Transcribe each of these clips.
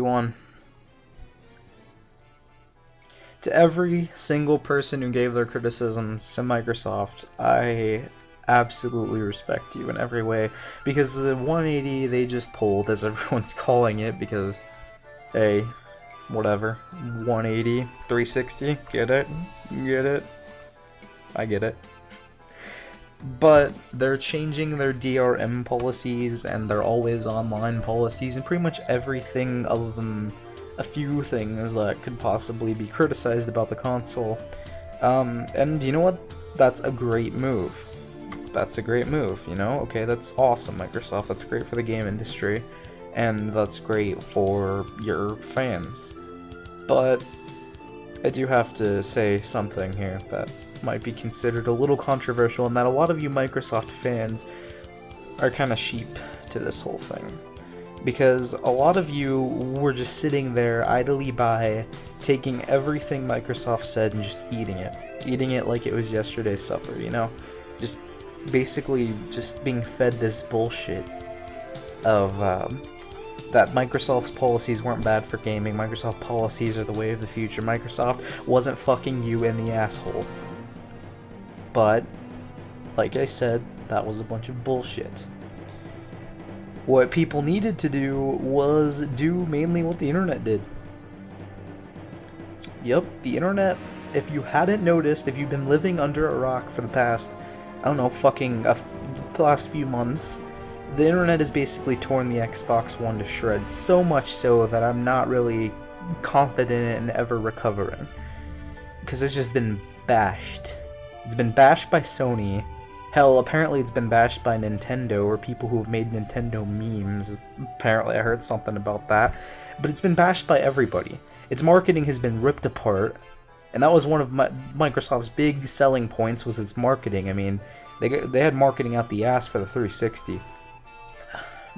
everyone. To every single person who gave their criticisms to Microsoft, I absolutely respect you in every way, because the 180 they just pulled, as everyone's calling it, because, hey, whatever, 180, 360, get it? Get it? I get it. But they're changing their DRM policies and their always online policies and pretty much everything other than a few things that could possibly be criticized about the console. And you know what? That's a great move. That's a great move, you know? Okay, that's awesome, Microsoft. That's great for the game industry. And that's great for your fans. But I do have to say something here that might be considered a little controversial, and that a lot of you Microsoft fans are kind of sheep to this whole thing. Because a lot of you were just sitting there idly by, taking everything Microsoft said and just eating it. Eating it like it was yesterday's supper, you know? Just basically just being fed this bullshit of that Microsoft's policies weren't bad for gaming, Microsoft policies are the way of the future, Microsoft wasn't fucking you in the asshole. But, like I said, that was a bunch of bullshit. What people needed to do was do mainly what the internet did. Yep, the internet, if you hadn't noticed, if you've been living under a rock for the past, I don't know, the last few months, the internet has basically torn the Xbox One to shreds, so much so that I'm not really confident in ever recovering. Because it's just been bashed. It's been bashed by Sony. Hell, apparently it's been bashed by Nintendo, or people who have made Nintendo memes. Apparently I heard something about that. But it's been bashed by everybody. Its marketing has been ripped apart. And that was one of Microsoft's big selling points, was its marketing. I mean, they had marketing out the ass for the 360.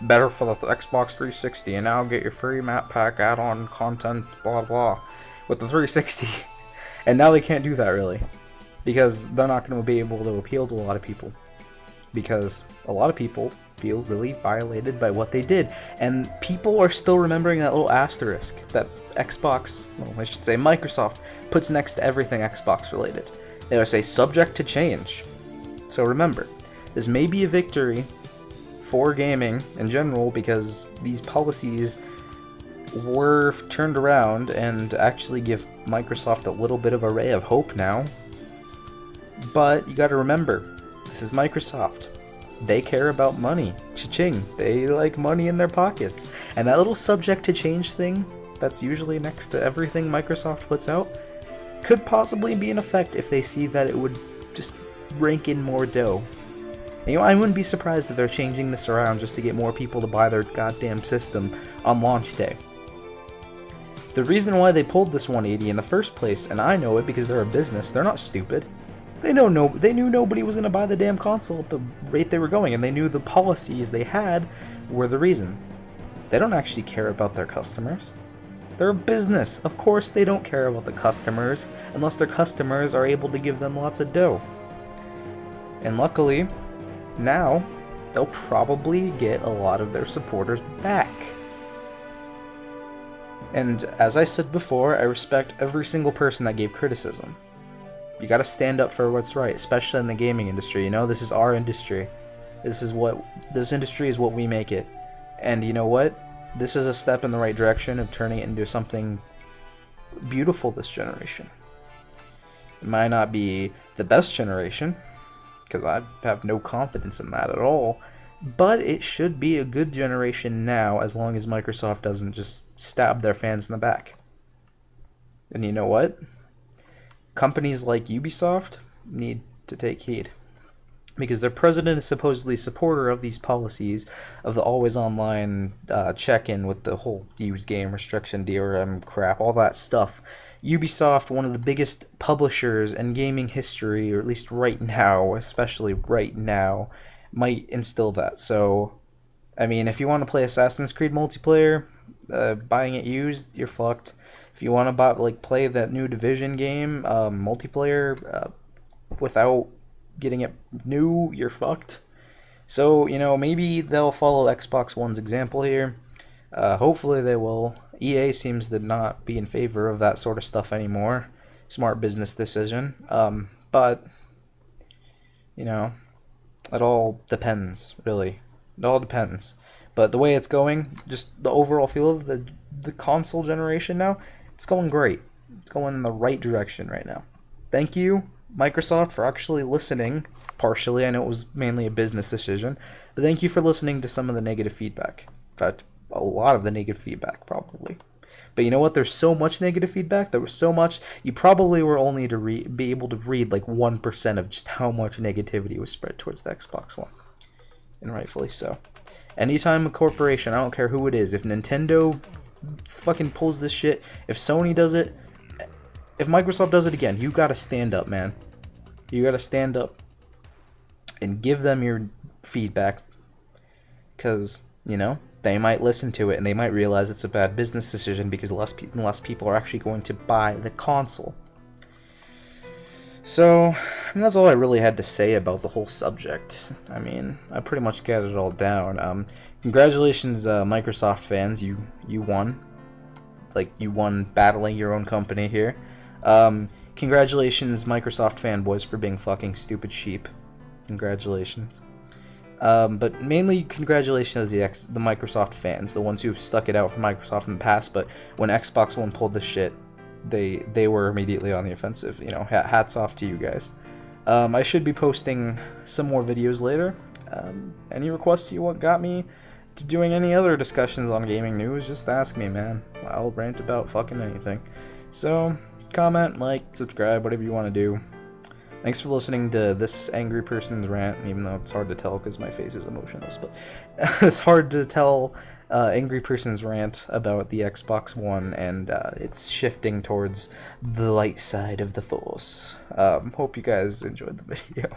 Better for the Xbox 360, and now get your free map pack add-on content, blah blah, with the 360. And now they can't do that, really. Because they're not going to be able to appeal to a lot of people. Because a lot of people feel really violated by what they did. And people are still remembering that little asterisk that Xbox, well, I should say Microsoft, puts next to everything Xbox related. They will say, subject to change. So remember, this may be a victory for gaming in general, because these policies were turned around and actually give Microsoft a little bit of a ray of hope now. But you gotta remember, this is Microsoft. They care about money. Cha-ching. They like money in their pockets. And that little subject to change thing that's usually next to everything Microsoft puts out could possibly be in effect if they see that it would just rake in more dough. And, you know, I wouldn't be surprised if they're changing this around just to get more people to buy their goddamn system on launch day. The reason why they pulled this 180 in the first place, and I know it because they're a business, they're not stupid. They knew nobody was going to buy the damn console at the rate they were going, and they knew the policies they had were the reason. They don't actually care about their customers. They're a business. Of course they don't care about the customers, unless their customers are able to give them lots of dough. And luckily, now, they'll probably get a lot of their supporters back. And as I said before, I respect every single person that gave criticism. You gotta stand up for what's right, especially in the gaming industry. You know, this is our industry. This industry is what we make it. And you know what? This is a step in the right direction of turning it into something beautiful this generation. It might not be the best generation, because I have no confidence in that at all, but it should be a good generation now, as long as Microsoft doesn't just stab their fans in the back. And you know what? Companies like Ubisoft need to take heed, because their president is supposedly a supporter of these policies of the always online check-in with the whole used game restriction, DRM crap, all that stuff. Ubisoft, one of the biggest publishers in gaming history, or at least right now, especially right now, might instill that. So, I mean, if you want to play Assassin's Creed multiplayer, buying it used, you're fucked. If you want to play that new Division game multiplayer without getting it new, you're fucked. So, you know, maybe they'll follow Xbox One's example here. Hopefully they will. EA seems to not be in favor of that sort of stuff anymore. Smart business decision. But, you know, it all depends, really. It all depends. But the way it's going, just the overall feel of the console generation now, it's going great. It's going in the right direction right now. Thank you, Microsoft, for actually listening. Partially, I know it was mainly a business decision, but thank you for listening to some of the negative feedback. In fact, a lot of the negative feedback, probably. But you know what? There's so much negative feedback. There was so much. You probably were only to be able to read like 1% of just how much negativity was spread towards the Xbox One. And rightfully so. Anytime a corporation, I don't care who it is, if Nintendo fucking pulls this shit, if Sony does it, if Microsoft does it again, you gotta stand up, man. You gotta stand up and give them your feedback. Because, you know, they might listen to it and they might realize it's a bad business decision because less people are actually going to buy the console. So, I mean, that's all I really had to say about the whole subject. I mean, I pretty much got it all down. Congratulations, Microsoft fans, you won. Like, you won battling your own company here. Congratulations, Microsoft fanboys, for being fucking stupid sheep. Congratulations. But mainly congratulations to the Microsoft fans, the ones who've stuck it out for Microsoft in the past, but when Xbox One pulled the shit, they were immediately on the offensive. You know, hats off to you guys. I should be posting some more videos later. Any requests you got me to doing any other discussions on gaming news, just ask me, man. I'll rant about fucking anything. So, comment, like, subscribe, whatever you want to do. Thanks for listening to this angry person's rant, even though it's hard to tell because my face is emotionless, but it's hard to tell angry person's rant about the Xbox One, and it's shifting towards the light side of the Force. Hope you guys enjoyed the video.